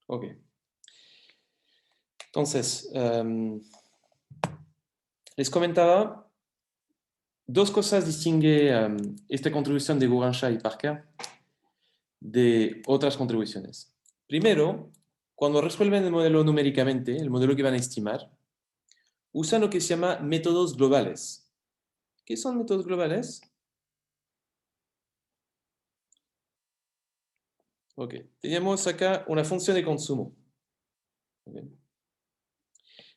Ok. Entonces, les comentaba, dos cosas distingue esta contribución de Gurancha y Parker de otras contribuciones. Primero, cuando resuelven el modelo numéricamente, el modelo que van a estimar, usan lo que se llama métodos globales. ¿Qué son métodos globales? Ok, tenemos acá una función de consumo. Okay.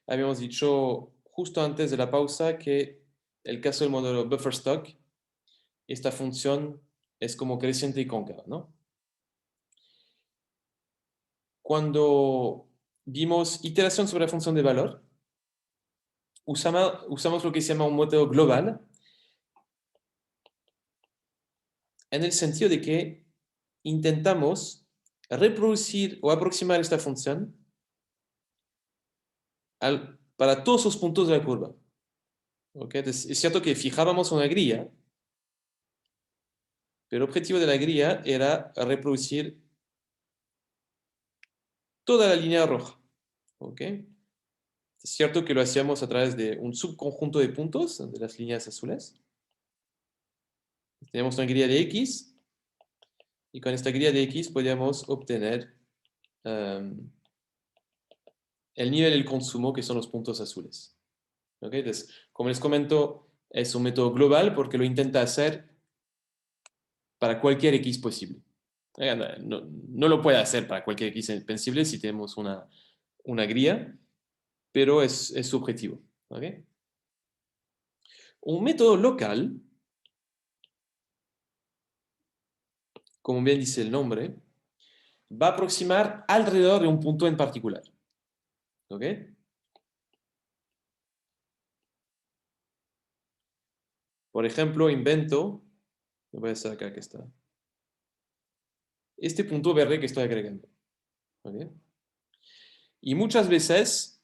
Habíamos dicho justo antes de la pausa que el caso del modelo buffer stock, esta función es como creciente y cóncava, ¿no? Cuando vimos iteración sobre la función de valor, usamos lo que se llama un método global, en el sentido de que intentamos reproducir o aproximar esta función para todos los puntos de la curva. ¿Okay? Entonces, es cierto que fijábamos una grilla, pero el objetivo de la grilla era reproducir toda la línea roja. ¿Okay? Es cierto que lo hacíamos a través de un subconjunto de puntos, de las líneas azules. Tenemos una grilla de X, y con esta grilla de X podíamos obtener el nivel del consumo, que son los puntos azules. ¿Okay? Entonces, como les comento, es un método global porque lo intenta hacer para cualquier X posible. No lo puede hacer para cualquier X posible si tenemos una grilla, pero es su objetivo. ¿Okay? Un método local, como bien dice el nombre, va a aproximar alrededor de un punto en particular. ¿Ok? Por ejemplo, invento, voy a hacer acá que está, este punto verde que estoy agregando. ¿Ok? Y muchas veces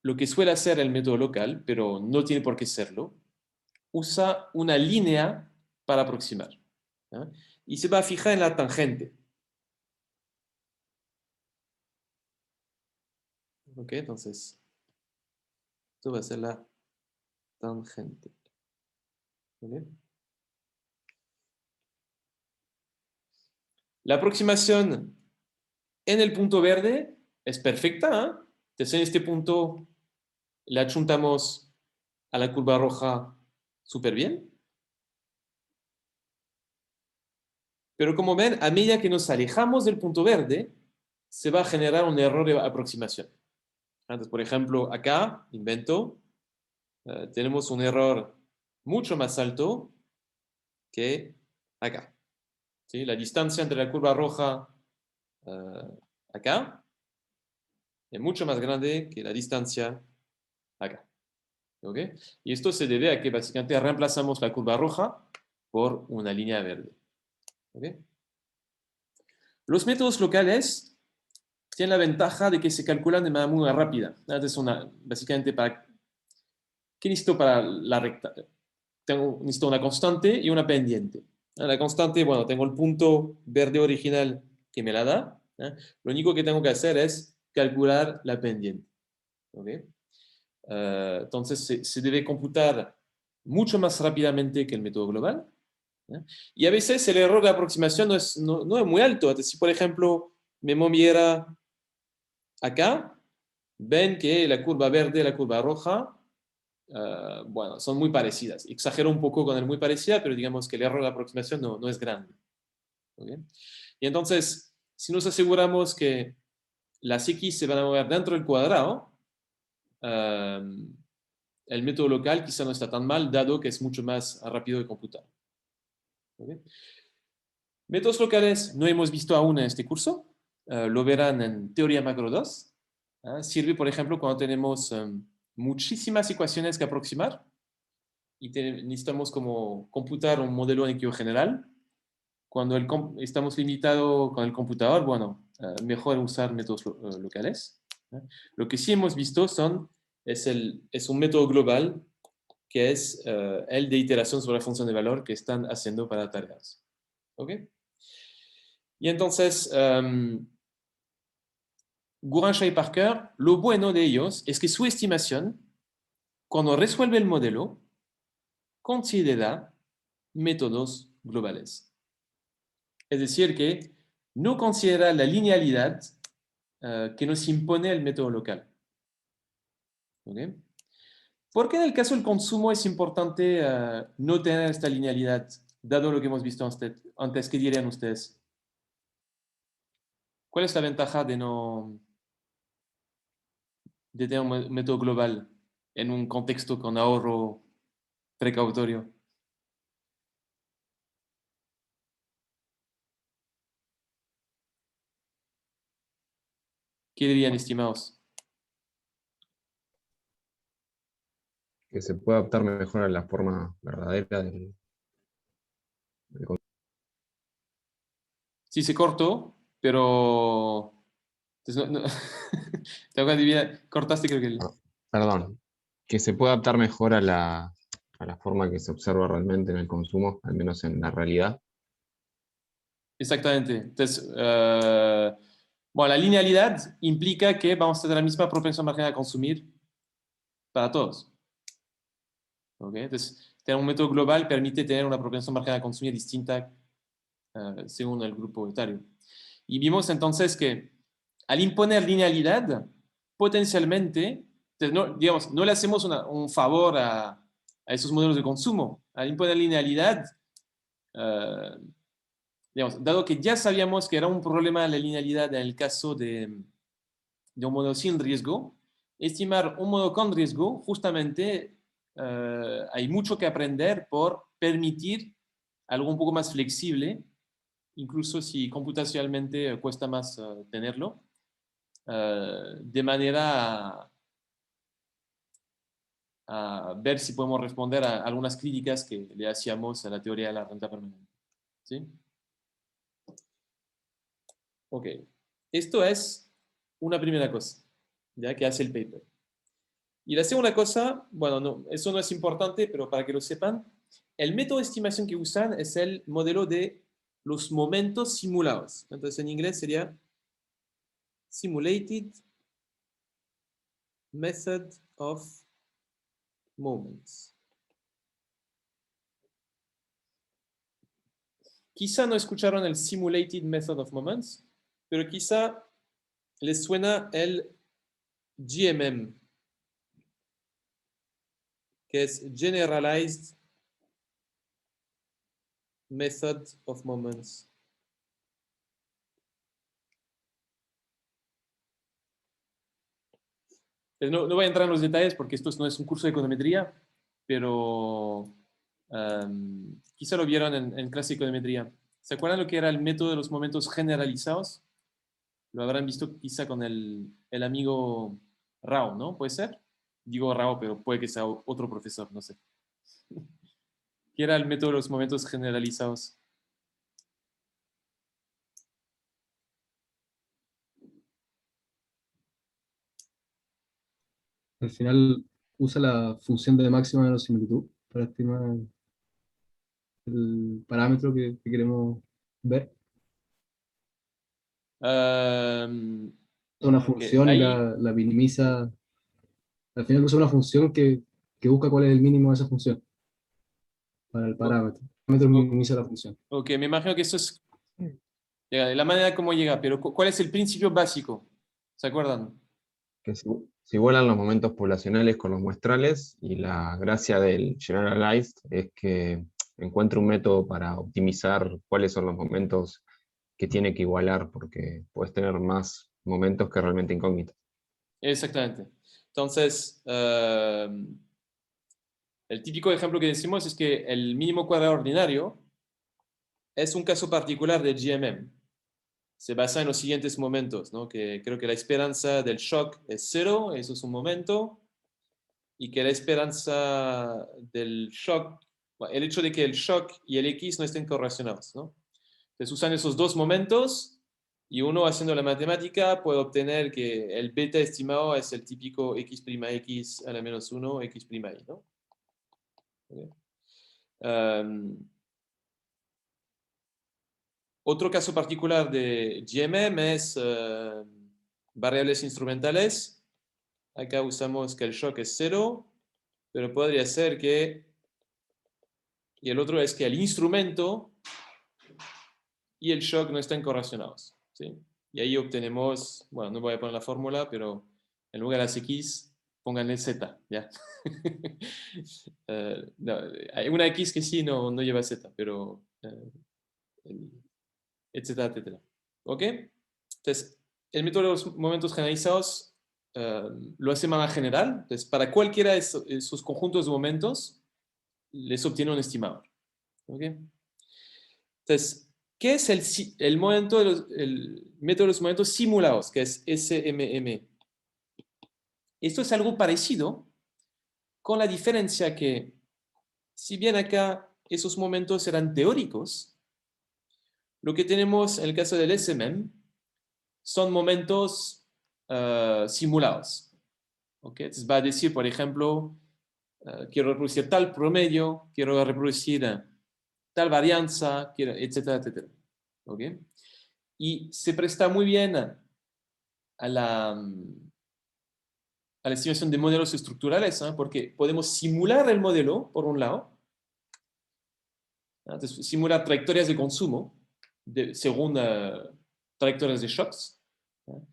lo que suele hacer el método local, pero no tiene por qué serlo, usa una línea para aproximar. ¿Ya? Y se va a fijar en la tangente. ¿Ok? Entonces, esto va a ser la tangente. ¿Ok? La aproximación en el punto verde es perfecta. ¿Eh? Entonces, en este punto le achuntamos a la curva roja súper bien. Pero como ven, a medida que nos alejamos del punto verde, se va a generar un error de aproximación. Entonces, por ejemplo, acá, invento, tenemos un error mucho más alto que acá. ¿Sí? La distancia entre la curva roja acá es mucho más grande que la distancia acá. ¿Okay? Y esto se debe a que básicamente reemplazamos la curva roja por una línea verde. ¿Okay? Los métodos locales tienen la ventaja de que se calculan de manera muy rápida. Entonces, básicamente, ¿qué necesito para la recta? Necesito una constante y una pendiente. La constante, bueno, tengo el punto verde original que me la da. Lo único que tengo que hacer es calcular la pendiente. ¿Okay? Entonces, se debe computar mucho más rápidamente que el método global. Y a veces el error de aproximación no es muy alto. Entonces, si, por ejemplo, me moviera acá, ven que la curva verde y la curva roja, bueno, son muy parecidas. Exagero un poco con el muy parecida, pero digamos que el error de aproximación no es grande. ¿Okay? Y entonces, si nos aseguramos que las X se van a mover dentro del cuadrado, el método local quizá no está tan mal, dado que es mucho más rápido de computar. ¿Okay? Métodos locales no hemos visto aún en este curso, lo verán en Teoría Macro 2. Sirve, por ejemplo, cuando tenemos muchísimas ecuaciones que aproximar y necesitamos como computar un modelo en equilibrio general. Cuando estamos limitados con el computador, bueno, mejor usar métodos locales. Lo que sí hemos visto es un método global que es el de iteración sobre la función de valor que están haciendo para tareas. ¿Ok? Y entonces, Gurancha y Parker, lo bueno de ellos es que su estimación, cuando resuelve el modelo, considera métodos globales. Es decir, que no considera la linealidad que nos impone el método local. ¿Okay? ¿Por qué en el caso del consumo es importante no tener esta linealidad, dado lo que hemos visto antes? ¿Qué dirían ustedes? ¿Cuál es la ventaja de tener un método global en un contexto con ahorro precautorio? ¿Qué dirían, estimados? Que se puede adaptar mejor a la forma verdadera del Sí, se cortó, pero... Entonces, tengo que adivinar. Cortaste, creo que... perdón, que se puede adaptar mejor a la forma que se observa realmente en el consumo, al menos en la realidad. Exactamente. Entonces, bueno, la linealidad implica que vamos a tener la misma propensión marginal a consumir para todos. ¿Okay? Entonces, tener un método global permite tener una propensión marginal a consumir distinta según el grupo etario. Y vimos entonces que al imponer linealidad, potencialmente, no, digamos, no le hacemos un favor a esos modelos de consumo. Al imponer linealidad, eh, digamos, dado que ya sabíamos que era un problema la linealidad en el caso de un modelo sin riesgo, estimar un modelo con riesgo, justamente hay mucho que aprender por permitir algo un poco más flexible, incluso si computacionalmente cuesta más tenerlo, de manera a ver si podemos responder a algunas críticas que le hacíamos a la teoría de la renta permanente. ¿Sí? Ok. Esto es una primera cosa, ya que hace el paper. Y la segunda cosa, bueno, no, eso no es importante, pero para que lo sepan, el método de estimación que usan es el modelo de los momentos simulados. Entonces en inglés sería Simulated Method of Moments. Quizá no escucharon el Simulated Method of Moments, pero quizá les suena el GMM, que es Generalized Method of Moments. No voy a entrar en los detalles porque esto no es un curso de econometría, pero quizá lo vieron en clase de econometría. ¿Se acuerdan lo que era el método de los momentos generalizados? Lo habrán visto quizá con el amigo Rao, ¿no? ¿Puede ser? Digo Rao, pero puede que sea otro profesor, no sé. ¿Qué era el método de los momentos generalizados? Al final usa la función de máxima verosimilitud para estimar el parámetro que queremos ver. Um, Una ok, función y ahí, la minimiza. Al final usa una función que busca cuál es el mínimo de esa función para el parámetro. El parámetro minimiza la función. ok, me imagino que eso es la manera como llega, pero ¿cuál es el principio básico? ¿Se acuerdan? Que se igualan los momentos poblacionales con los muestrales, y la gracia del generalized es que encuentra un método para optimizar cuáles son los momentos que tiene que igualar, porque puedes tener más momentos que realmente incógnitos. Exactamente. Entonces, el típico ejemplo que decimos es que el mínimo cuadrado ordinario es un caso particular de GMM. Se basa en los siguientes momentos, ¿no? Que creo que la esperanza del shock es 0, eso es un momento, y que la esperanza del shock, bueno, el hecho de que el shock y el X no estén correlacionados, ¿no? Entonces usan esos dos momentos y uno haciendo la matemática puede obtener que el beta estimado es el típico x' a la menos 1, x', ¿no? Okay. Um, Otro caso particular de GMM es variables instrumentales. Acá usamos que el shock es 0, pero podría ser que... Y el otro es que el instrumento y el shock no están correlacionados, ¿sí? Y ahí obtenemos, bueno, no voy a poner la fórmula, pero en lugar de las X, pónganle Z, ¿ya? No, hay una X que sí no lleva Z, pero... etcétera, etcétera. ¿Ok? Entonces, el método de los momentos generalizados lo hace de manera general. Entonces, para cualquiera de esos conjuntos de momentos, les obtiene un estimador. ¿Ok? Entonces, ¿qué es el método de los momentos simulados? Que es SMM. Esto es algo parecido, con la diferencia que, si bien acá esos momentos eran teóricos, lo que tenemos en el caso del SMM son momentos simulados. ¿Okay? Entonces va a decir, por ejemplo, quiero reproducir tal promedio, quiero reproducir tal varianza, etcétera, etcétera. ¿Okay? Y se presta muy bien a la estimación de modelos estructurales, ¿eh? Porque podemos simular el modelo, por un lado, entonces, simular trayectorias de consumo según trayectorias de shocks, ¿no?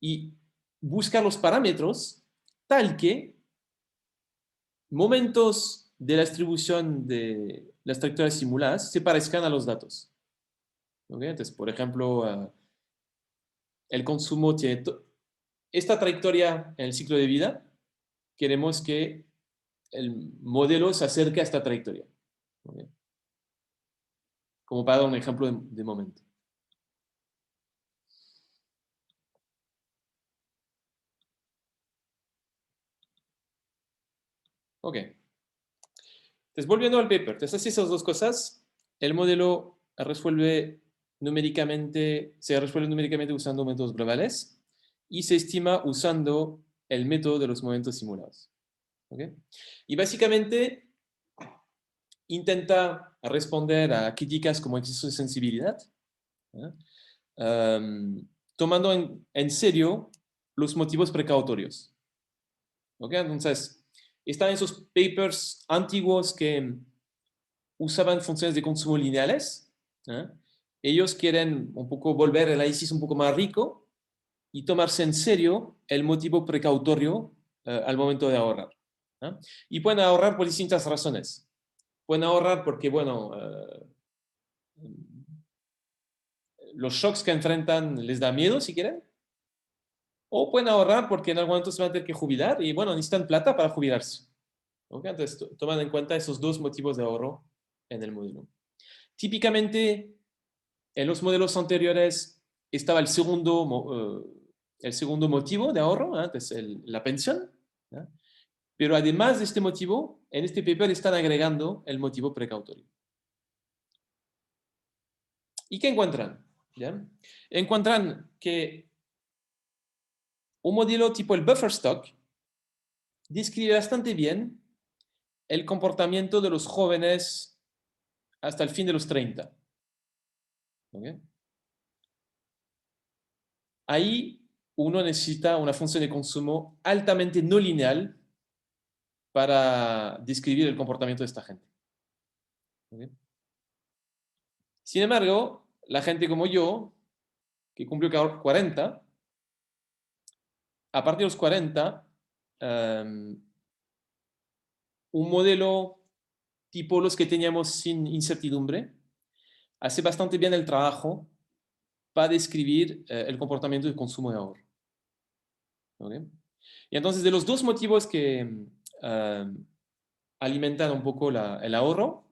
Y buscar los parámetros tal que momentos de la distribución de las trayectorias simuladas se parezcan a los datos. ¿Okay? Entonces, por ejemplo, el consumo tiene esta trayectoria en el ciclo de vida. Queremos que el modelo se acerque a esta trayectoria. ¿Okay? Como para dar un ejemplo de momento. Ok. Entonces, volviendo al paper. Entonces, así esas dos cosas. El modelo se resuelve numéricamente usando métodos globales y se estima usando el método de los momentos simulados. ¿Okay? Y básicamente intenta responder a críticas como exceso de sensibilidad, tomando en serio los motivos precautorios. ¿Okay? Entonces, están esos papers antiguos que usaban funciones de consumo lineales. Ellos quieren un poco volver el análisis un poco más rico y tomarse en serio el motivo precautorio al momento de ahorrar. Y pueden ahorrar por distintas razones. Pueden ahorrar porque, bueno, los shocks que enfrentan les da miedo, si quieren. O pueden ahorrar porque en algún momento se van a tener que jubilar y, bueno, necesitan plata para jubilarse. ¿Okay? Entonces, toman en cuenta esos dos motivos de ahorro en el modelo. Típicamente, en los modelos anteriores estaba el segundo motivo de ahorro, entonces la pensión. ¿Ya? Pero además de este motivo, en este paper están agregando el motivo precautorio. ¿Y qué encuentran? ¿Ya? Encuentran que un modelo tipo el buffer stock describe bastante bien el comportamiento de los jóvenes hasta el fin de los 30. ¿Okay? Ahí uno necesita una función de consumo altamente no lineal para describir el comportamiento de esta gente. ¿Okay? Sin embargo, la gente como yo, que cumplió 40, a partir de los 40, un modelo tipo los que teníamos sin incertidumbre hace bastante bien el trabajo para describir el comportamiento de consumo de ahorro. ¿Okay? Y entonces, de los dos motivos que alimentan un poco el ahorro,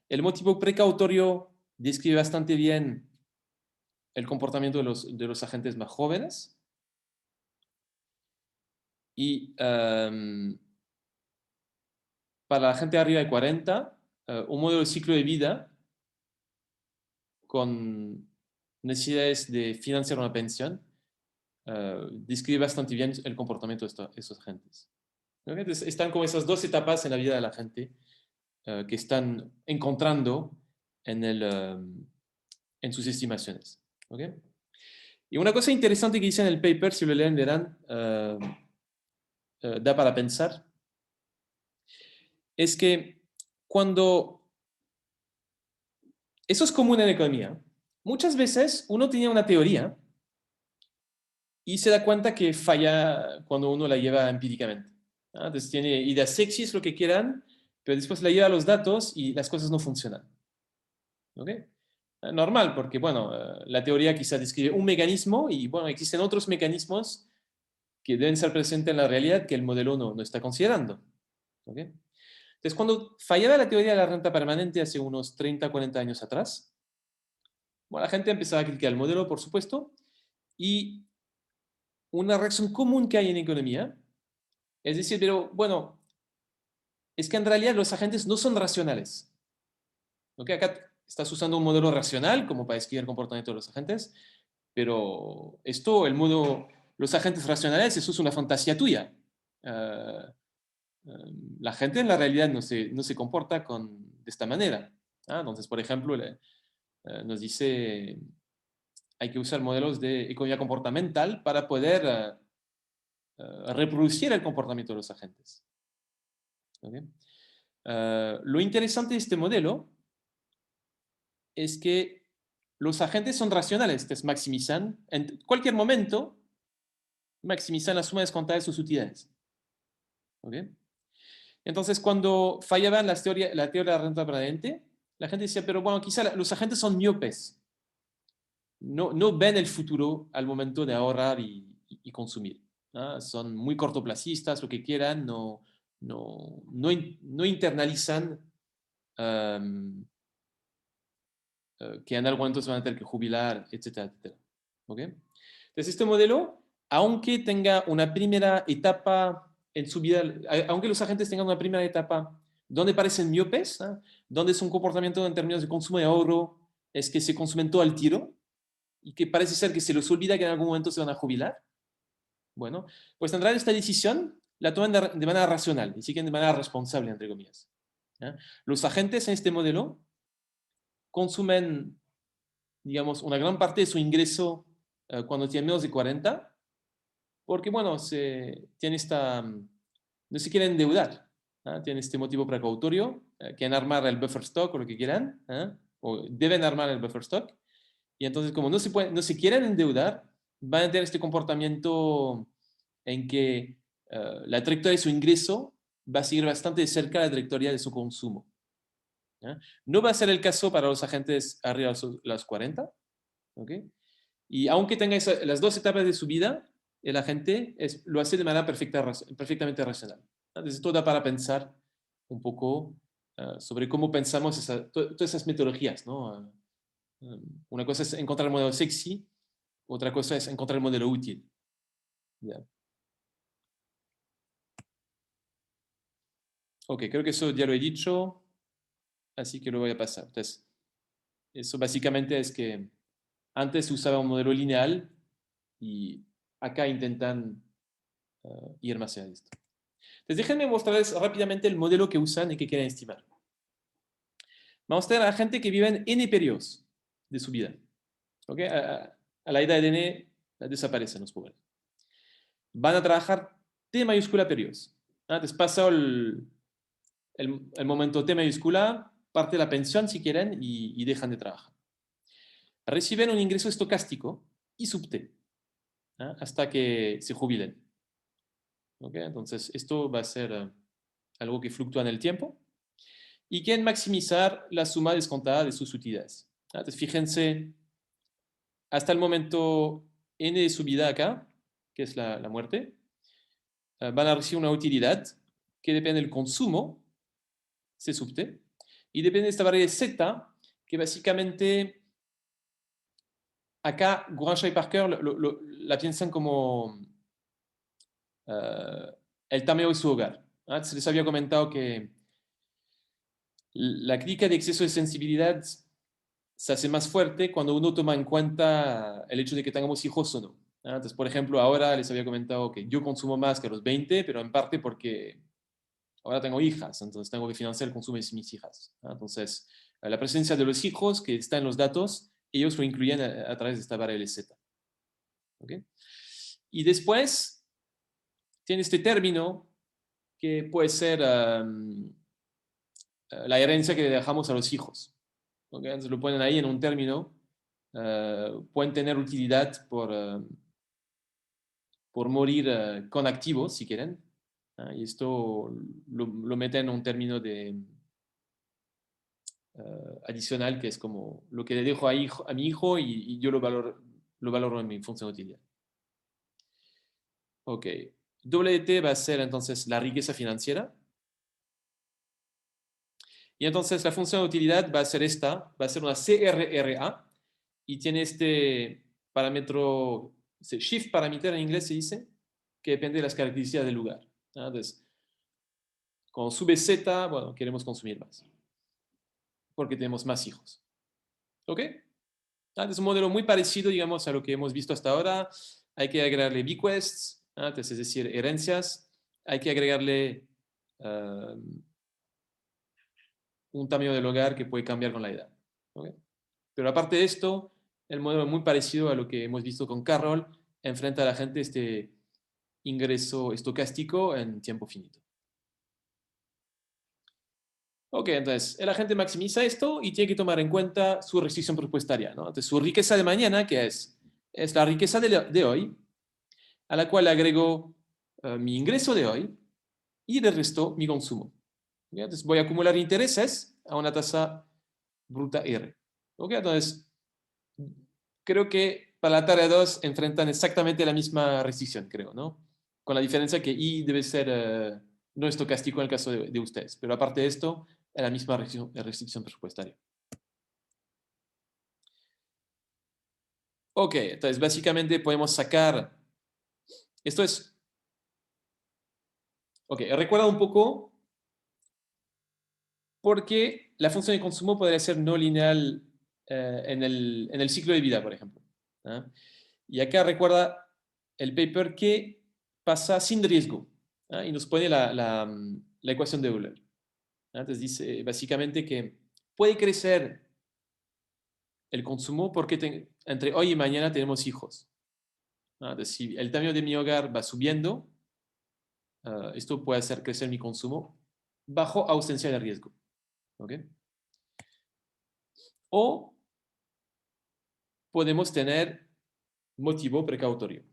el motivo precautorio describe bastante bien el comportamiento de los agentes más jóvenes. Y para la gente arriba de 40, un modelo de ciclo de vida con necesidades de financiar una pensión describe bastante bien el comportamiento de esos agentes. ¿Okay? Entonces, están como esas dos etapas en la vida de la gente que están encontrando en en sus estimaciones. ¿Okay? Y una cosa interesante que dice en el paper, si lo leen verán, da para pensar, es que cuando... Eso es común en economía. Muchas veces uno tiene una teoría y se da cuenta que falla cuando uno la lleva empíricamente. Entonces tiene ideas sexys, lo que quieran, pero después la lleva a los datos y las cosas no funcionan. ¿Okay? Normal, porque bueno, la teoría quizá describe un mecanismo y bueno, existen otros mecanismos que deben ser presentes en la realidad que el modelo no está considerando. ¿Okay? Entonces, cuando fallaba la teoría de la renta permanente hace unos 30, 40 años atrás, bueno, la gente empezaba a criticar el modelo, por supuesto, y una reacción común que hay en economía es decir, pero bueno, es que en realidad los agentes no son racionales. ¿Okay? Acá estás usando un modelo racional como para describir el comportamiento de los agentes, pero esto, el modo, los agentes racionales, eso es una fantasía tuya. Uh, la gente en la realidad no se comporta de esta manera. Entonces, por ejemplo, nos dice, hay que usar modelos de economía comportamental para poder reproducir el comportamiento de los agentes. ¿Okay? Lo interesante de este modelo es que los agentes son racionales, entonces maximizan, en cualquier momento, maximizan la suma descontada de sus utilidades. ¿Okay? Entonces, cuando fallaban la teoría de la renta permanente, la gente decía, pero bueno, quizá los agentes son miopes. No ven el futuro al momento de ahorrar y consumir. Son muy cortoplacistas, lo que quieran, no internalizan que en algún momento se van a tener que jubilar, etcétera, etcétera. ¿Okay? Entonces, este modelo, aunque tenga una primera etapa en su vida, aunque los agentes tengan una primera etapa donde parecen miopes, donde es un comportamiento en términos de consumo y ahorro, es que se consumen todo al tiro y que parece ser que se les olvida que en algún momento se van a jubilar, bueno, pues en realidad esta decisión la toman de manera racional, y siguen de manera responsable, entre comillas. Los agentes en este modelo consumen, digamos, una gran parte de su ingreso cuando tienen menos de 40, porque, bueno, no se quieren endeudar, tienen este motivo precautorio, quieren armar el buffer stock o lo que quieran, o deben armar el buffer stock, y entonces como no se quieren endeudar, van a tener este comportamiento en que la trayectoria de su ingreso va a seguir bastante de cerca la trayectoria de su consumo. No va a ser el caso para los agentes arriba de los 40, ¿okay? Y aunque tenga las dos etapas de su vida, el agente lo hace de manera perfectamente racional. Entonces, esto da para pensar un poco sobre cómo pensamos todas esas metodologías, ¿no? Una cosa es encontrar el modelo sexy, otra cosa es encontrar el modelo útil. ¿Ya? Ok, creo que eso ya lo he dicho, así que lo voy a pasar. Entonces, eso básicamente es que antes se usaba un modelo lineal y acá intentan ir más allá de esto. Entonces, déjenme mostrarles rápidamente el modelo que usan y que quieren estimar. Vamos a tener a gente que vive en n periodos de su vida. ¿Okay? A la edad de n desaparecen los pobres. Van a trabajar T mayúscula periodos. Entonces, pasado el momento T mayúscula, parte de la pensión si quieren y dejan de trabajar. Reciben un ingreso estocástico y sub T hasta que se jubilen. ¿Okay? Entonces, esto va a ser algo que fluctúa en el tiempo y quieren maximizar la suma descontada de sus utilidades. Entonces, fíjense, hasta el momento n de su vida acá, que es la muerte, van a recibir una utilidad que depende del consumo, C sub T, y depende de esta variable Z, que básicamente acá Grandchat y Parker la piensan como el tamaño de su hogar. Se les había comentado que la crítica de exceso de sensibilidad se hace más fuerte cuando uno toma en cuenta el hecho de que tengamos hijos o no. Entonces, por ejemplo, ahora les había comentado que yo consumo más que a los 20, pero en parte porque ahora tengo hijas, entonces tengo que financiar el consumo de mis hijas. Entonces, la presencia de los hijos que está en los datos ellos lo incluyen a través de esta variable z. ¿Okay? Y después tiene este término que puede ser la herencia que le dejamos a los hijos. ¿Okay? Entonces lo ponen ahí en un término. Pueden tener utilidad por morir con activos, si quieren. Y esto lo meten en un término de adicional, que es como lo que le dejo a mi hijo y yo lo valoro en mi función de utilidad. Ok. WT va a ser entonces la riqueza financiera. Y entonces la función de utilidad va a ser esta, va a ser una CRRA y tiene este parámetro, shift parameter en inglés se dice, que depende de las características del lugar. Entonces, cuando sube Z, bueno, queremos consumir más, porque tenemos más hijos. ¿Ok? Es un modelo muy parecido, digamos, a lo que hemos visto hasta ahora. Hay que agregarle bequests, es decir, herencias. Hay que agregarle un tamaño del hogar que puede cambiar con la edad. ¿Okay? Pero aparte de esto, el modelo es muy parecido a lo que hemos visto con Carroll, enfrenta a la gente este ingreso estocástico en tiempo finito. Ok, entonces el agente maximiza esto y tiene que tomar en cuenta su restricción presupuestaria, ¿no? Entonces su riqueza de mañana, que es la riqueza de hoy, a la cual le agrego mi ingreso de hoy y del resto mi consumo. ¿Okay? Entonces voy a acumular intereses a una tasa bruta R. ¿Okay? Entonces, creo que para la tarea 2 enfrentan exactamente la misma restricción, creo, ¿no? Con la diferencia que I debe ser no estocástico en el caso de ustedes, pero aparte de esto, es la misma restricción presupuestaria. Ok, entonces básicamente podemos sacar, esto es, ok, recuerda un poco porque la función de consumo podría ser no lineal en el ciclo de vida, por ejemplo. ¿Ah? Y acá recuerda el paper que pasa sin riesgo. ¿Ah? Y nos pone la ecuación de Euler. ¿Ah? Entonces dice básicamente que puede crecer el consumo porque entre hoy y mañana tenemos hijos. ¿Ah? Entonces, si el tamaño de mi hogar va subiendo, esto puede hacer crecer mi consumo bajo ausencia de riesgo. ¿Okay? O podemos tener motivo precautorio.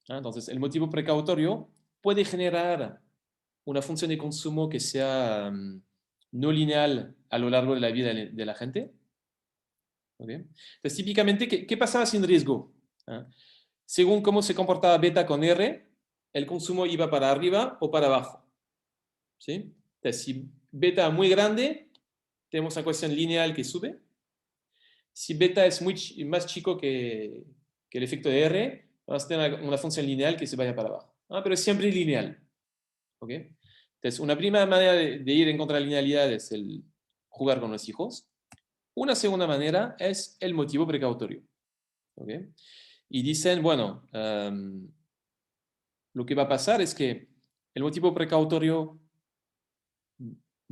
Entonces, el motivo precautorio puede generar una función de consumo que sea no lineal a lo largo de la vida de la gente. ¿Okay? Entonces, típicamente, ¿qué pasaba sin riesgo? Según cómo se comportaba beta con R, el consumo iba para arriba o para abajo. ¿Sí? Entonces, si beta es muy grande, tenemos una ecuación lineal que sube. Si beta es más chico que el efecto de R, vamos a tener una función lineal que se vaya para abajo. Pero es siempre lineal. ¿Okay? Entonces, una primera manera de ir en contra de la linealidad es el jugar con los hijos. Una segunda manera es el motivo precautorio. ¿Okay? Y dicen, bueno, lo que va a pasar es que el motivo precautorio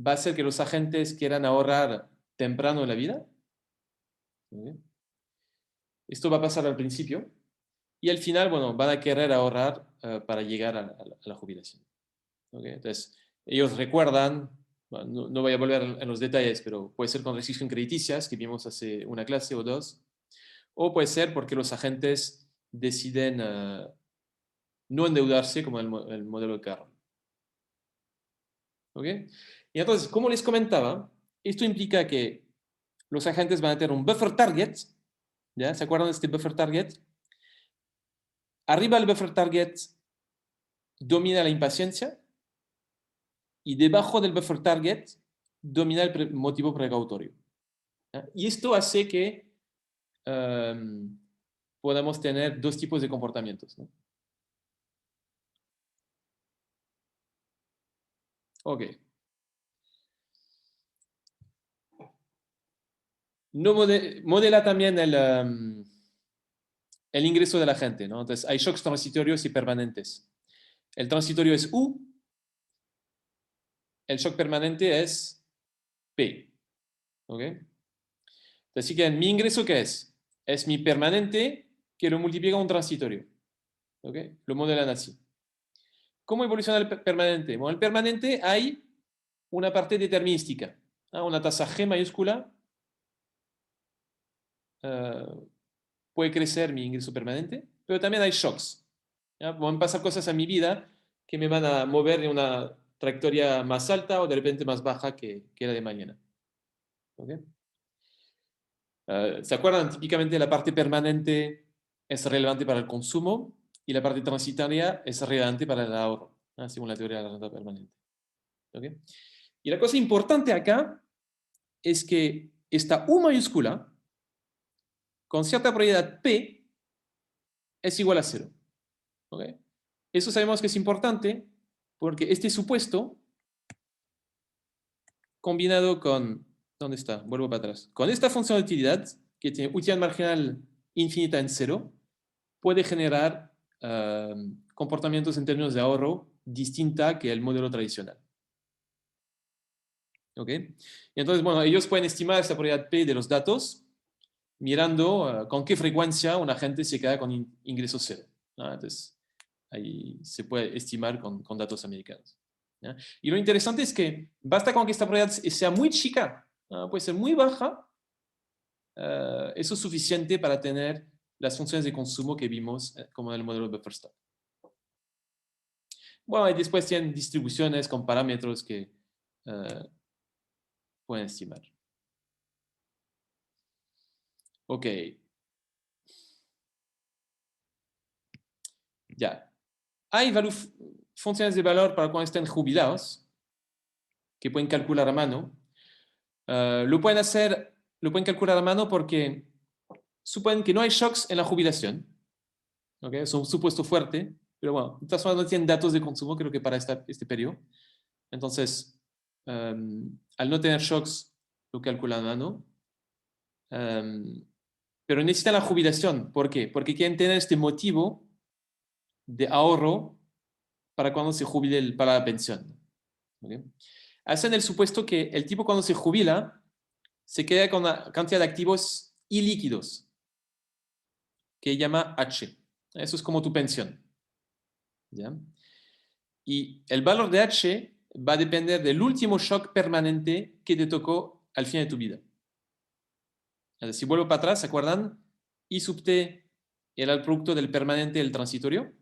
va a hacer que los agentes quieran ahorrar temprano en la vida. ¿Okay? Esto va a pasar al principio. Y al final, bueno, van a querer ahorrar para llegar a la jubilación. ¿Okay? Entonces, ellos recuerdan, bueno, no voy a volver en los detalles, pero puede ser con restricción crediticias, que vimos hace una clase o dos, o puede ser porque los agentes deciden no endeudarse como el modelo de carro. ¿Okay? Y entonces, como les comentaba, esto implica que los agentes van a tener un buffer target, ¿ya? ¿Se acuerdan de este buffer target? Arriba del buffer target domina la impaciencia y debajo del buffer target domina el motivo precautorio. ¿Ya? Y esto hace que podamos tener dos tipos de comportamientos, ¿no? Ok. No modela también el ingreso de la gente, ¿no? Entonces, hay shocks transitorios y permanentes. El transitorio es U, el shock permanente es P. ¿Okay? Así que mi ingreso, ¿qué es? Es mi permanente que lo multiplica con un transitorio. ¿Ok? Lo modelan así. ¿Cómo evoluciona el permanente? Bueno, el permanente hay una parte determinística, una tasa G mayúscula. Puede crecer mi ingreso permanente, pero también hay shocks. ¿Ya? Van a pasar cosas en mi vida que me van a mover en una trayectoria más alta o de repente más baja que la de mañana. ¿Okay? ¿Se acuerdan? Típicamente la parte permanente es relevante para el consumo y la parte transitoria es relevante para el ahorro, según la teoría de la renta permanente. ¿Okay? Y la cosa importante acá es que esta U mayúscula, con cierta probabilidad P, es igual a 0. ¿Okay? Eso sabemos que es importante porque este supuesto, combinado con, ¿dónde está? Vuelvo para atrás. Con esta función de utilidad, que tiene utilidad marginal infinita en 0, puede generar comportamientos en términos de ahorro distinta que el modelo tradicional. ¿Ok? Y entonces, bueno, ellos pueden estimar esta probabilidad P de los datos mirando con qué frecuencia una gente se queda con ingresos 0. Entonces, ahí se puede estimar con datos americanos. ¿Ya? Y lo interesante es que basta con que esta probabilidad sea muy chica, puede ser muy baja, eso es suficiente para tener las funciones de consumo que vimos como en el modelo de Bufferstock. Bueno, y después tienen distribuciones con parámetros que pueden estimar. Ok. Ya. Hay funciones de valor para cuando estén jubilados, que pueden calcular a mano. Lo pueden calcular a mano porque suponen que no hay shocks en la jubilación. ¿Okay? Es un supuesto fuerte, pero bueno, de todas formas no tienen datos de consumo, creo que para este periodo. Entonces, al no tener shocks, lo calculan a mano. Pero necesitan la jubilación. ¿Por qué? Porque quieren tener este motivo de ahorro para cuando se jubile para la pensión. ¿Okay? Hacen el supuesto que el tipo cuando se jubila se queda con una cantidad de activos ilíquidos que llama H. Eso es como tu pensión. ¿Ya? Y el valor de H va a depender del último shock permanente que te tocó al fin de tu vida. Entonces, si vuelvo para atrás, ¿se acuerdan? I sub t era el producto del permanente y del transitorio.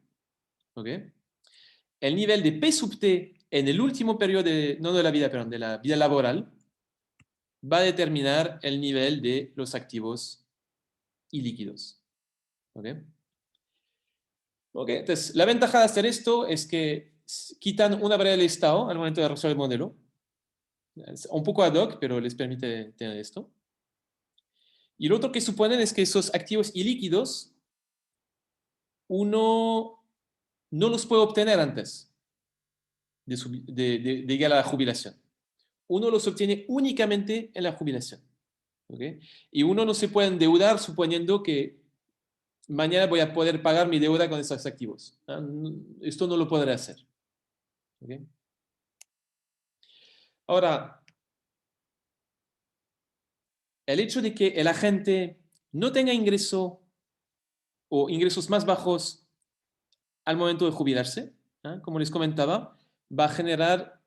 ¿Okay? El nivel de P sub t en el último periodo, no de la vida, perdón, de la vida laboral, va a determinar el nivel de los activos ilíquidos. ¿Okay? Okay. Entonces, la ventaja de hacer esto es que quitan una variable de estado al momento de resolver el modelo. Es un poco ad hoc, pero les permite tener esto. Y lo otro que suponen es que esos activos ilíquidos uno no los puede obtener antes de llegar a la jubilación. Uno los obtiene únicamente en la jubilación. ¿Okay? Y uno no se puede endeudar suponiendo que mañana voy a poder pagar mi deuda con esos activos. Esto no lo podré hacer. ¿Okay? Ahora, el hecho de que el agente no tenga ingreso o ingresos más bajos al momento de jubilarse, como les comentaba, va a generar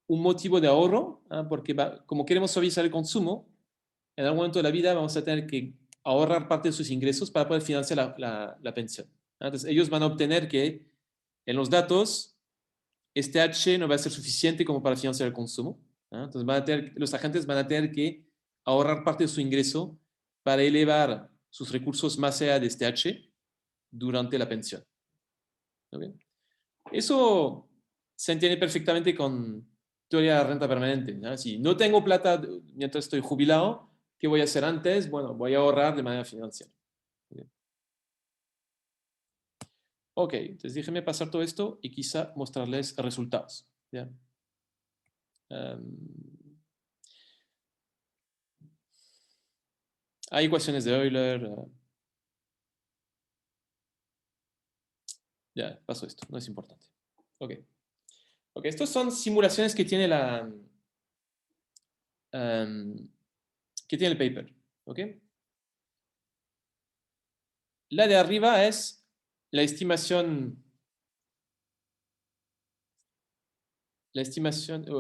un motivo de ahorro, porque como queremos suavizar el consumo, en algún momento de la vida vamos a tener que ahorrar parte de sus ingresos para poder financiar la pensión. Entonces, ellos van a obtener que en los datos este H no va a ser suficiente como para financiar el consumo. Entonces, los agentes van a tener que ahorrar parte de su ingreso para elevar sus recursos más allá de este H durante la pensión. ¿Okay? Eso se entiende perfectamente con teoría de la renta permanente. ¿No? Si no tengo plata mientras estoy jubilado, ¿qué voy a hacer antes? Bueno, voy a ahorrar de manera financiera. ¿Okay? Ok, entonces déjenme pasar todo esto y quizá mostrarles resultados. ¿Ya? Hay ecuaciones de Euler. Ya, paso esto, no es importante. Ok. Ok, estas son simulaciones que tiene que tiene el paper. ¿Ok? La de arriba es la estimación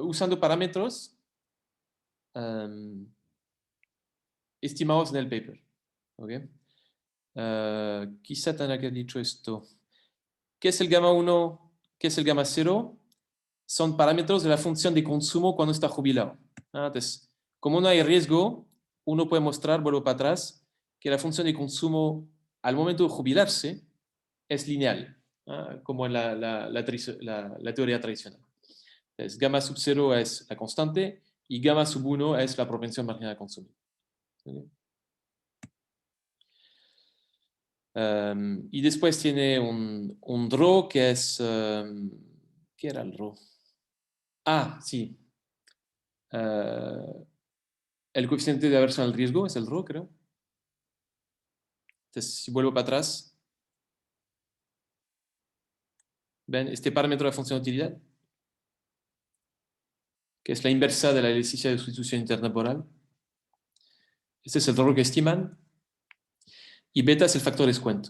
usando parámetros estimados en el paper. ¿Okay? Quizá tendrá que haber dicho esto. ¿Qué es el gamma 1? ¿Qué es el gamma 0? Son parámetros de la función de consumo cuando está jubilado. Entonces, como no hay riesgo, uno puede mostrar, vuelvo para atrás, que la función de consumo al momento de jubilarse es lineal, como en la teoría tradicional. Entonces, gamma sub 0 es la constante y gamma sub 1 es la propensión marginal a consumir. ¿Okay? Y después tiene un ρ que es... ¿qué era el ρ? Ah, sí. El coeficiente de aversión al riesgo es el ρ, creo. Entonces, si vuelvo para atrás, ¿ven este parámetro de función de utilidad? Que es la inversa de la electricidad de sustitución intertemporal. Este es el ρ que estiman. Y beta es el factor de descuento.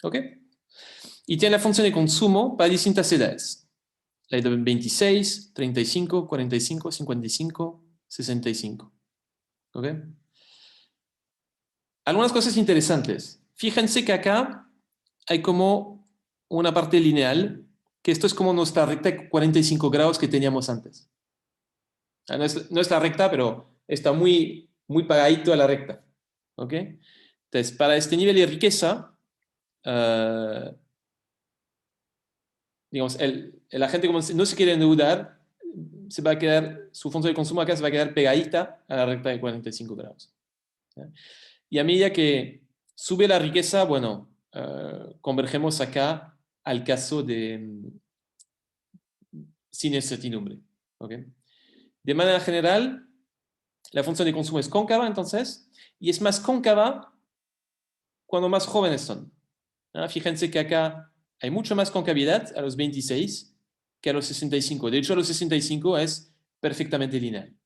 ¿Ok? Y tiene la función de consumo para distintas edades. La de 26, 35, 45, 55, 65. ¿Ok? Algunas cosas interesantes. Fíjense que acá hay como una parte lineal, que esto es como nuestra recta de 45 grados que teníamos antes. No es la recta, pero está muy, muy pegadito a la recta. ¿Ok? Entonces, para este nivel de riqueza, digamos, la gente como no se quiere endeudar, se va a quedar, su función de consumo acá se va a quedar pegadita a la recta de 45 grados. ¿Ya? Y a medida que sube la riqueza, bueno, convergemos acá al caso de sin incertidumbre. ¿Okay? De manera general, la función de consumo es cóncava, entonces, y es más cóncava cuando más jóvenes son. Fíjense que acá hay mucho más concavidad a los 26 que a los 65. De hecho, a los 65 es perfectamente lineal.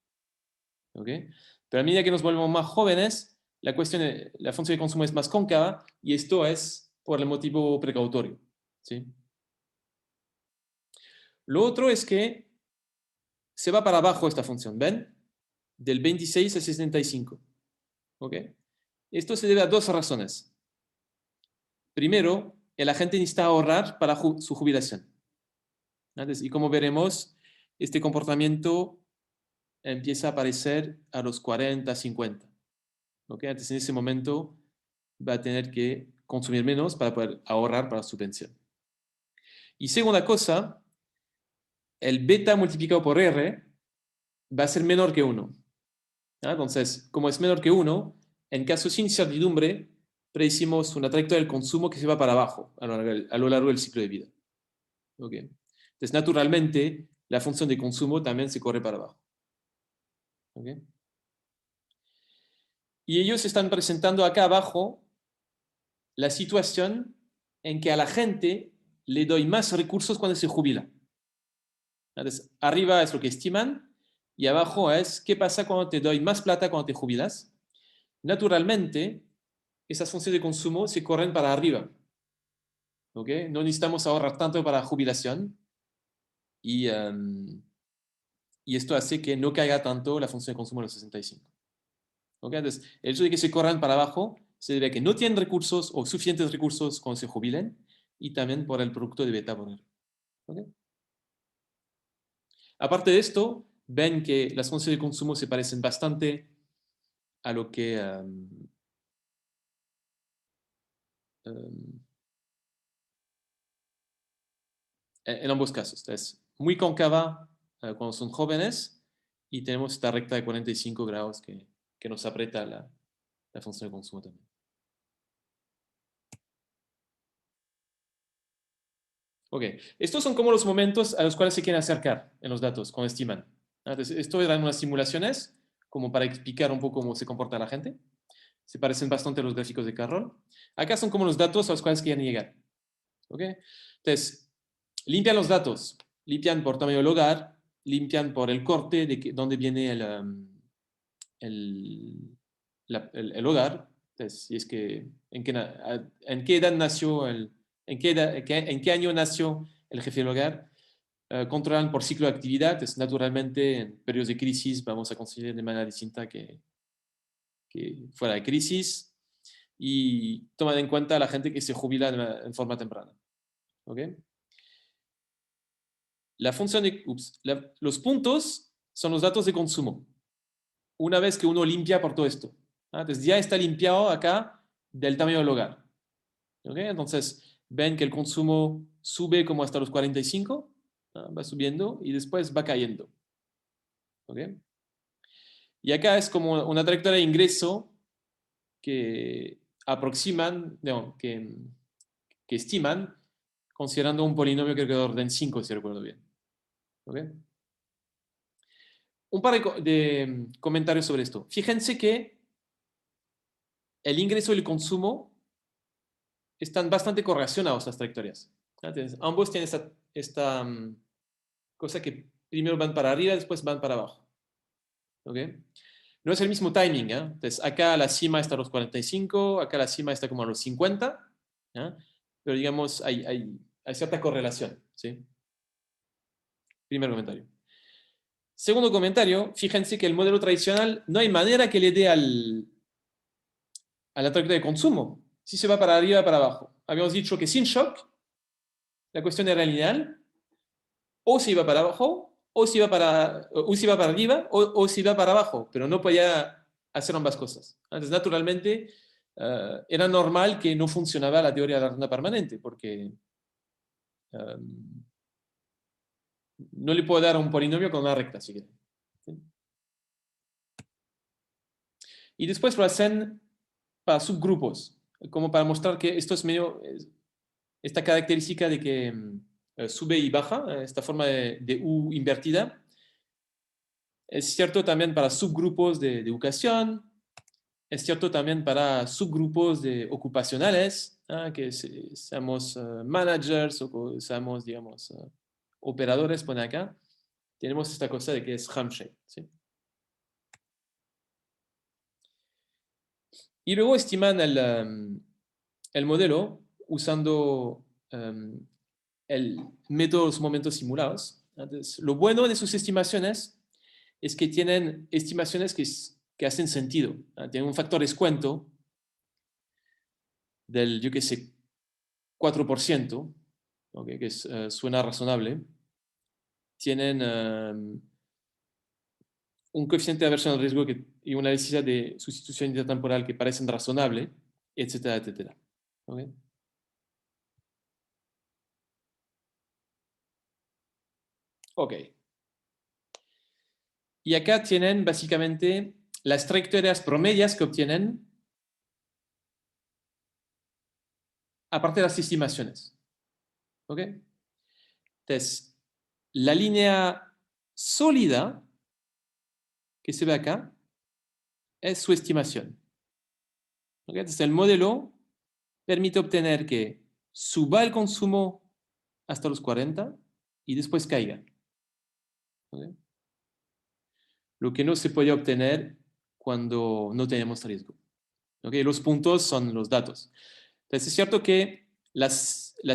¿Okay? Pero a medida que nos volvemos más jóvenes, la función de consumo es más cóncava y esto es por el motivo precautorio. ¿Sí? Lo otro es que se va para abajo esta función, ¿ven? Del 26 a 65. ¿Ok? Esto se debe a dos razones. Primero, el agente necesita ahorrar para su jubilación. Entonces, y como veremos, este comportamiento empieza a aparecer a los 40, 50. ¿Ok? Entonces, en ese momento va a tener que consumir menos para poder ahorrar para su pensión. Y segunda cosa, el beta multiplicado por R va a ser menor que 1. Entonces, como es menor que 1, en caso sin incertidumbre, predecimos una trayectoria del consumo que se va para abajo a lo largo del ciclo de vida. ¿Okay? Entonces, naturalmente, la función de consumo también se corre para abajo. ¿Okay? Y ellos están presentando acá abajo la situación en que a la gente le doy más recursos cuando se jubila. Entonces, arriba es lo que estiman y abajo es qué pasa cuando te doy más plata cuando te jubilas. Naturalmente, esas funciones de consumo se corren para arriba. ¿Okay? No necesitamos ahorrar tanto para jubilación y esto hace que no caiga tanto la función de consumo de los 65. ¿Okay? Entonces, el hecho de que se corran para abajo se debe a que no tienen recursos o suficientes recursos cuando se jubilen y también por el producto de beta por R. ¿Okay? Aparte de esto, ven que las funciones de consumo se parecen bastante a lo que en ambos casos. Es muy cóncava cuando son jóvenes y tenemos esta recta de 45 grados que nos aprieta la función de consumo también. Ok, estos son como los momentos a los cuales se quieren acercar en los datos cuando estiman. Entonces, esto eran unas simulaciones como para explicar un poco cómo se comporta la gente. Se parecen bastante a los gráficos de Carroll. Acá son como los datos a los cuales quieren llegar. ¿Ok? Entonces, limpian los datos. Limpian por tamaño del hogar, limpian por el corte de donde viene el hogar. Entonces, si es que, ¿en qué edad nació, en qué año nació el jefe del hogar? Controlan por ciclo de actividad. Entonces, naturalmente, en periodos de crisis vamos a considerar de manera distinta que fuera de crisis, y toman en cuenta a la gente que se jubila en forma temprana. ¿Ok? Los puntos son los datos de consumo. Una vez que uno limpia por todo esto. Entonces ya está limpiado acá del tamaño del hogar. ¿Ok? Entonces ven que el consumo sube como hasta los 45, va subiendo y después va cayendo. ¿Ok? Y acá es como una trayectoria de ingreso que aproximan, no, que estiman considerando un polinomio que es de orden 5, si recuerdo bien. ¿Ok? Un par de comentarios sobre esto. Fíjense que el ingreso y el consumo están bastante correlacionados, las trayectorias. Entonces, ambos tienen esta cosa que primero van para arriba y después van para abajo. ¿Ok? No es el mismo timing. Entonces, acá la cima está a los 45, acá la cima está como a los 50, pero digamos, hay cierta correlación. ¿Sí? Primer comentario. Segundo comentario, fíjense que el modelo tradicional no hay manera que le dé a la trayectoria de consumo. Si se va para arriba o para abajo. Habíamos dicho que sin shock, la cuestión era lineal, o se iba para abajo, o se iba para arriba, o se iba para abajo, pero no podía hacer ambas cosas. Entonces, naturalmente, era normal que no funcionaba la teoría de la ronda permanente, porque no le puedo dar a un polinomio con una recta, si quieren. ¿Sí? Y después lo hacen para subgrupos, como para mostrar que esto es medio, esta característica de que sube y baja, esta forma de U invertida, es cierto también para subgrupos de educación, es cierto también para subgrupos de ocupacionales, que seamos managers o seamos, digamos, operadores, pone acá. Tenemos esta cosa de que es Hampshire. ¿Sí? Y luego estiman el modelo usando el método de los momentos simulados. Entonces, lo bueno de sus estimaciones es que tienen estimaciones que hacen sentido. Tienen un factor descuento del, yo qué sé, 4%, ¿okay? Que suena razonable. Tienen un coeficiente de aversión al riesgo y una necesidad de sustitución intertemporal que parecen razonable, etcétera, etcétera. ¿Okay? Ok. Y acá tienen básicamente las trayectorias promedias que obtienen aparte de las estimaciones. ¿Ok? Entonces, la línea sólida que se ve acá es su estimación. ¿Ok? Entonces, el modelo permite obtener que suba el consumo hasta los 40 y después caiga. ¿Ok? Lo que no se puede obtener cuando no tenemos riesgo. ¿Ok? Los puntos son los datos. Entonces, es cierto que la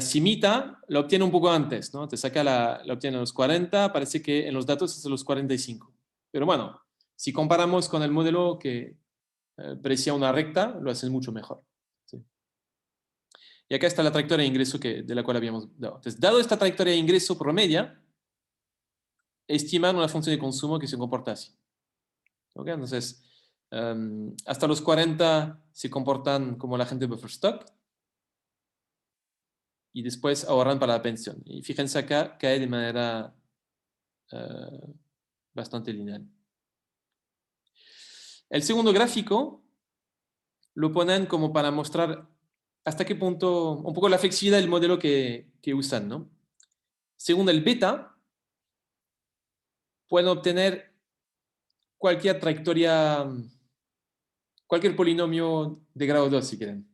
cimita la obtiene un poco antes, ¿no? Te saca la obtiene a los 40, parece que en los datos es a los 45. Pero bueno, si comparamos con el modelo que parecía una recta, lo hacen mucho mejor. ¿Sí? Y acá está la trayectoria de ingreso de la cual habíamos dado. Entonces, dado esta trayectoria de ingreso promedia, estiman una función de consumo que se comporta así. ¿Ok? Entonces, hasta los 40 se comportan como la gente de buffer stock, y después ahorran para la pensión. Y fíjense acá, cae de manera bastante lineal. El segundo gráfico lo ponen como para mostrar hasta qué punto, un poco la flexibilidad del modelo que usan, ¿no? Según el beta, pueden obtener cualquier trayectoria, cualquier polinomio de grado 2, si quieren.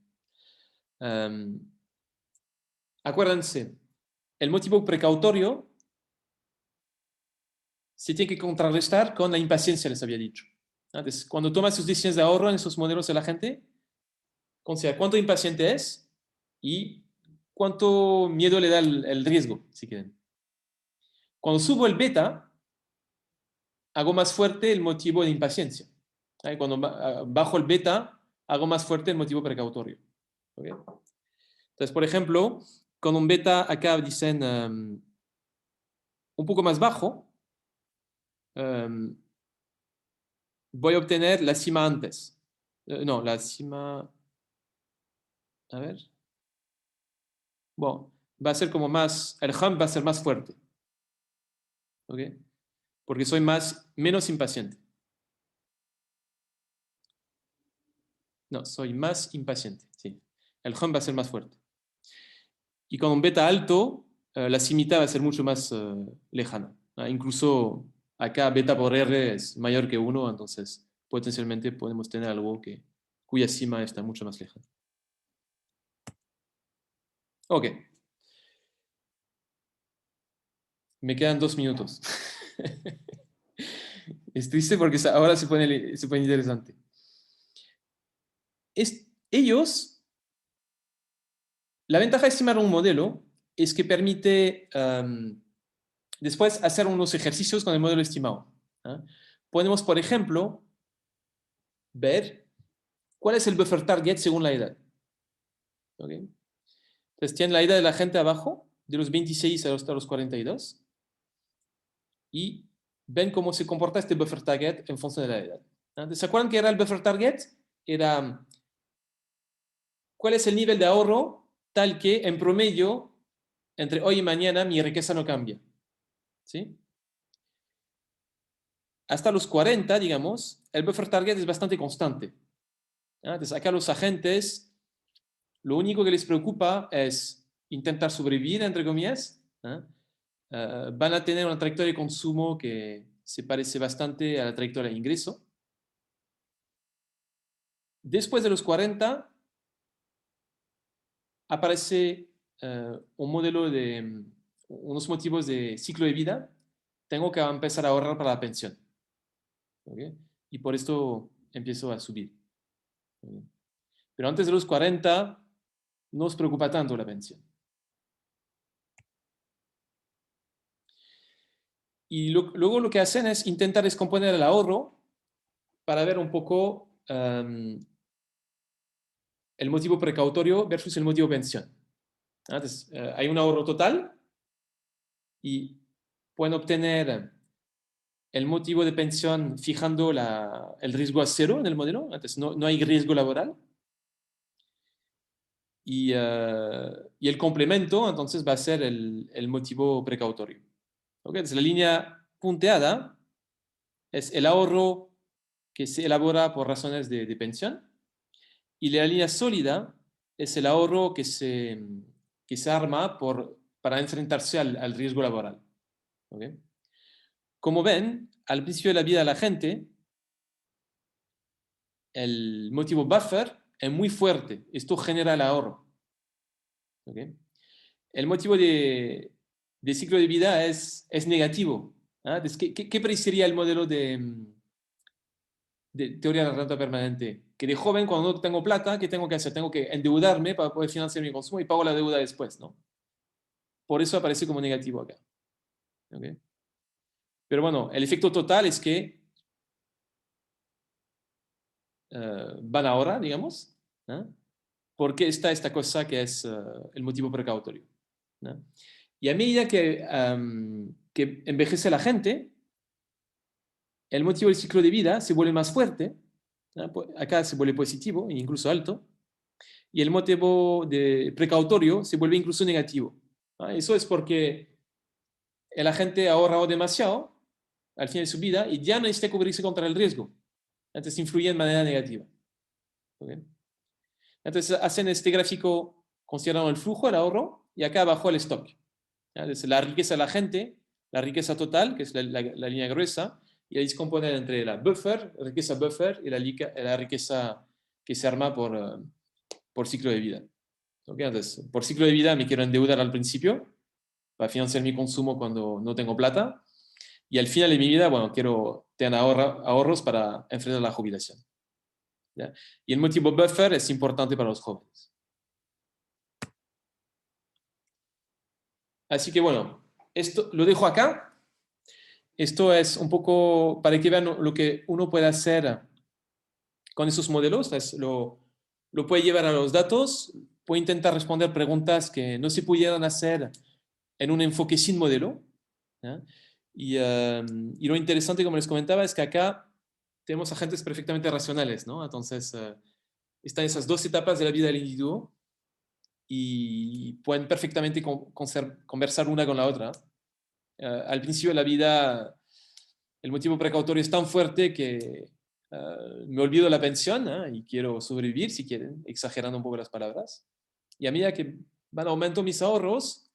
Acuérdense, el motivo precautorio se tiene que contrarrestar con la impaciencia, les había dicho. Entonces, cuando toma sus decisiones de ahorro en esos modelos de la gente, considera cuánto impaciente es y cuánto miedo le da el riesgo, si quieren. Cuando subo el beta, hago más fuerte el motivo de impaciencia. Cuando bajo el beta, hago más fuerte el motivo precautorio. ¿Okay? Entonces, por ejemplo, con un beta acá dicen un poco más bajo, voy a obtener la cima antes. No, la cima... A ver. Bueno, va a ser como más... El hump va a ser más fuerte. ¿Ok? Porque soy menos impaciente. No, soy más impaciente. Sí. El hump va a ser más fuerte. Y con un beta alto, la cimita va a ser mucho más lejana. Incluso acá beta por R es mayor que 1, entonces potencialmente podemos tener algo cuya cima está mucho más lejana. Ok. Me quedan 2 minutos. Es triste porque ahora se pone interesante. Ellos, la ventaja de estimar un modelo es que permite después hacer unos ejercicios con el modelo estimado. Podemos, por ejemplo, ver cuál es el buffer target según la edad. ¿Okay? Entonces, tienen la edad de la gente abajo, de los 26 hasta los 42, y ven cómo se comporta este buffer target en función de la edad. ¿Se acuerdan qué era el buffer target? Era cuál es el nivel de ahorro tal que en promedio entre hoy y mañana mi riqueza no cambia. ¿Sí? Hasta los 40, digamos, el buffer target es bastante constante. Entonces, acá los agentes, lo único que les preocupa es intentar sobrevivir, entre comillas. Van a tener una trayectoria de consumo que se parece bastante a la trayectoria de ingreso. Después de los 40, aparece unos motivos de ciclo de vida. Tengo que empezar a ahorrar para la pensión. ¿Okay? Y por esto empiezo a subir. ¿Okay? Pero antes de los 40, no os preocupa tanto la pensión. Y luego lo que hacen es intentar descomponer el ahorro para ver un poco el motivo precautorio versus el motivo pensión. Entonces, hay un ahorro total y pueden obtener el motivo de pensión fijando el riesgo a cero en el modelo. Entonces, no hay riesgo laboral. Y el complemento, entonces, va a ser el motivo precautorio. ¿Okay? Entonces, la línea punteada es el ahorro que se elabora por razones de pensión, y la línea sólida es el ahorro que se arma para enfrentarse al riesgo laboral. ¿Okay? Como ven, al principio de la vida de la gente, el motivo buffer es muy fuerte. Esto genera el ahorro. ¿Okay? El motivo de ciclo de vida es negativo. Entonces, ¿qué predeciría el modelo de teoría de la renta permanente? Que de joven, cuando no tengo plata, ¿qué tengo que hacer? Tengo que endeudarme para poder financiar mi consumo y pago la deuda después, ¿no? Por eso aparece como negativo acá. ¿Okay? Pero bueno, el efecto total es que van ahora, digamos, ¿no? Porque está esta cosa que es el motivo precautorio, ¿no? Y a medida que envejece la gente, el motivo del ciclo de vida se vuelve más fuerte, ¿no? Acá se vuelve positivo e incluso alto, y el motivo de precautorio se vuelve incluso negativo, ¿no? Eso es porque el agente ha ahorrado demasiado al final de su vida y ya no necesita cubrirse contra el riesgo. Entonces influye de manera negativa. ¿Okay? Entonces hacen este gráfico considerando el flujo, el ahorro, y acá abajo el stock. Entonces, la riqueza de la gente, la riqueza total, que es la línea gruesa, y la descomponen entre la riqueza buffer, y la riqueza que se arma por ciclo de vida. ¿Okay? Entonces, por ciclo de vida me quiero endeudar al principio para financiar mi consumo cuando no tengo plata. y al final de mi vida, bueno, quiero tener ahorros para enfrentar la jubilación. ¿Ya? Y el motivo buffer es importante para los jóvenes. Así que bueno, esto lo dejo acá. Esto es un poco para que vean lo que uno puede hacer con esos modelos. Lo puede llevar a los datos, puede intentar responder preguntas que no se pudieran hacer en un enfoque sin modelo. ¿Ya? Y lo interesante, como les comentaba, es que acá tenemos agentes perfectamente racionales, ¿no? Entonces, están esas dos etapas de la vida del individuo y pueden perfectamente conversar una con la otra. Al principio de la vida, el motivo precautorio es tan fuerte que me olvido de la pensión, y quiero sobrevivir, si quieren, exagerando un poco las palabras. Y a medida que van aumentando mis ahorros,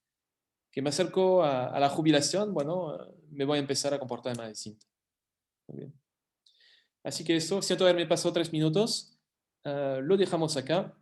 que me acerco a la jubilación, bueno, me voy a empezar a comportar de manera distinta. Muy bien. Así que esto, siento haberme pasado 3 minutos, lo dejamos acá.